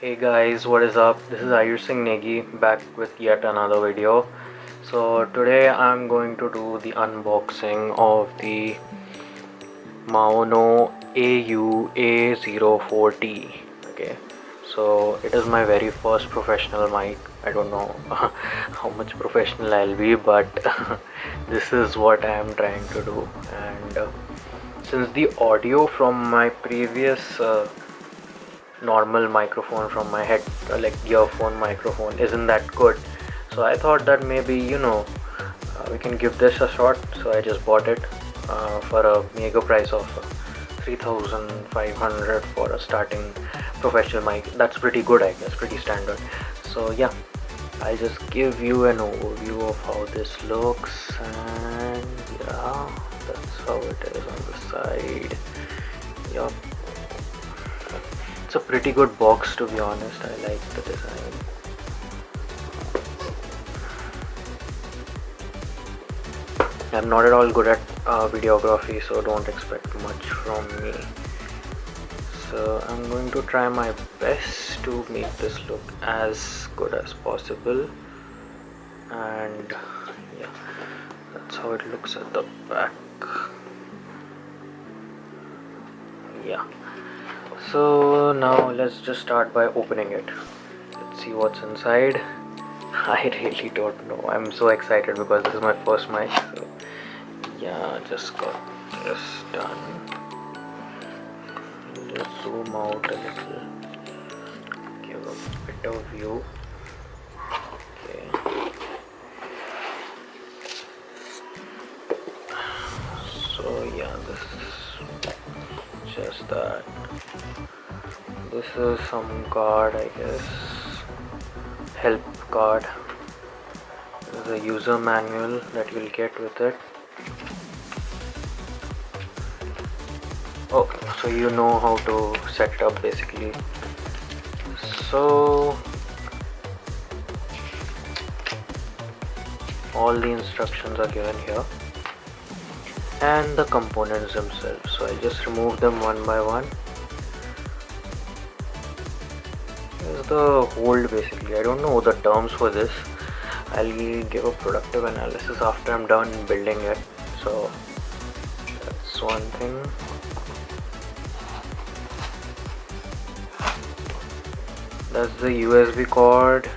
Hey guys, what is up? This is Ayush Singh Negi back with yet another video. So today I'm going to do the unboxing of the Maono Au-A04T. Okay, so it is my very first professional mic. I don't know how much professional I'll be, but this is what I am trying to do. And since the audio from my previous normal microphone from my head, like earphone microphone, isn't that good, so I thought that maybe we can give this a shot. So I just bought it for a mega price of 3,500 for a starting professional mic. That's pretty good, I guess, pretty standard. So yeah, I'll just give you an overview of how this looks, and yeah, that's how it is on the side. Yup. It's a pretty good box, to be honest. I like the design. I'm not at all good at videography, so don't expect much from me. So I'm going to try my best to make this look as good as possible. And yeah, that's how it looks at the back. Yeah. So now let's just start by opening it. Let's see what's inside. I really don't know. I'm so excited because this is my first mic. So yeah, just got this done. Just zoom out a little. Give a bit of view. Okay. So yeah, this is just that. This is some card, I guess. Help card. This is a user manual that you'll get with it. Oh, so you know how to set it up basically. So all the instructions are given here, and the components themselves. So I'll just remove them one by one. Here's the hold basically. I don't know the terms for this. I'll give a productive analysis after I'm done building it. So that's one thing. That's the USB cord.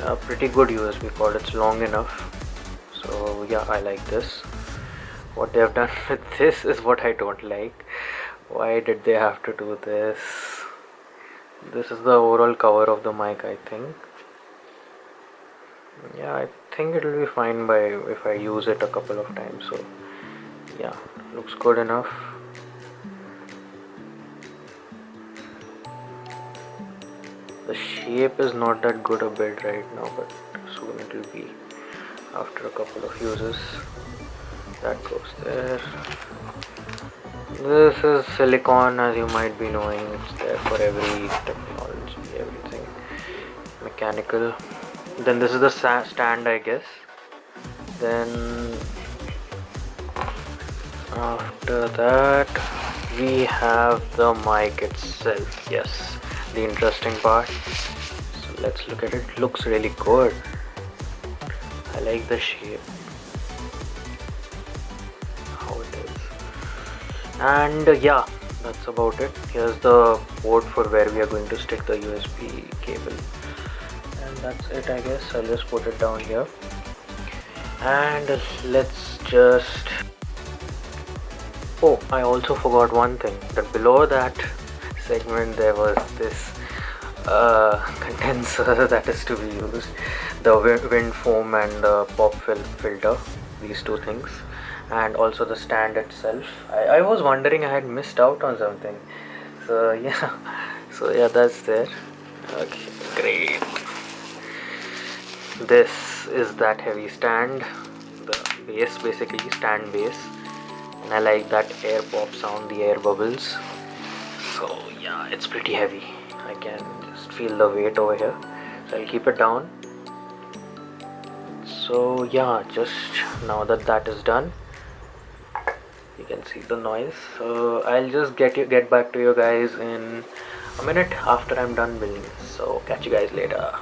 A pretty good USB cord. It's long enough. So yeah, I like this. What they have done with this is what I don't like. Why did they have to do this? This is the overall cover of the mic, I think. Yeah, I think it will be fine by if I use it a couple of times. So yeah, looks good enough. The shape is not that good a bit right now, but soon it will be after a couple of uses. That goes there. This is silicone, as you might be knowing. It's there for every technology, everything mechanical. Then this is the stand, I guess. Then after that we have the mic itself. Yes, the interesting part. So let's look at it. Looks really good. I like the shape, how it is. And yeah, that's about it. Here's the port for where we are going to stick the USB cable, and that's it, I guess. I'll just put it down here, and let's just... Oh, I also forgot one thing, that below that segment there was this condenser that is to be used, the wind foam and the pop filter, these two things, and also the stand itself. I was wondering, I had missed out on something. So yeah, that's there. Okay, great. This is that heavy stand, the base, basically stand base, and I like that air pop sound, the air bubbles. So yeah, it's pretty heavy. I can just feel the weight over here, so I'll keep it down. So yeah, just now that that is done, you can see the noise. So I'll just get back to you guys in a minute after I'm done building this. So catch you guys later.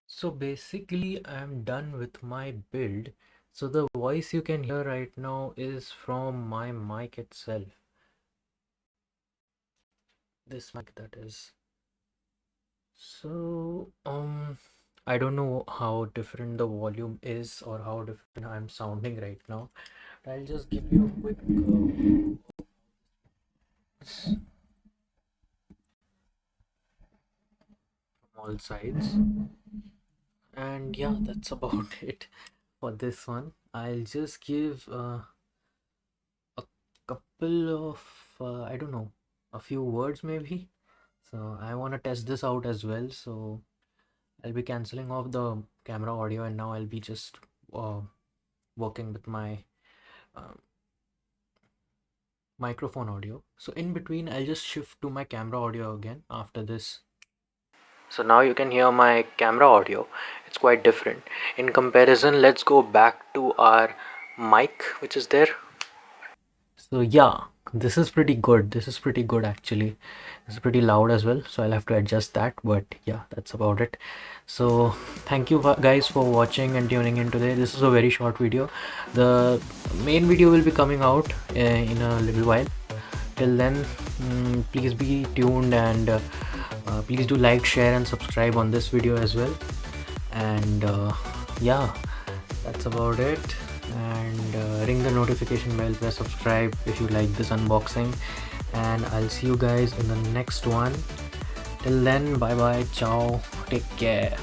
So basically I'm done with my build. So the voice you can hear right now is from my mic itself. This mic, that is. So I don't know how different the volume is or how different I'm sounding right now. I'll just give you a quick from all sides. And yeah, that's about it for this one. I'll just give a couple of I don't know, a few words maybe. So I want to test this out as well. So I'll be canceling off the camera audio, and now I'll be just working with my uh, microphone audio. So in between, I'll just shift to my camera audio again after this. So now you can hear my camera audio. It's quite different. In comparison, let's go back to our mic, which is there. So yeah, this is pretty good. This is pretty good actually. It's pretty loud as well, so I'll have to adjust that. But yeah, that's about it. So thank you guys for watching and tuning in today. This is a very short video. The main video will be coming out in a little while. Till then, please be tuned, and please do like, share and subscribe on this video as well. And yeah, that's about it. And ring the notification bell, press subscribe if you like this unboxing, and I'll see you guys in the next one. Till then, bye bye, ciao, take care.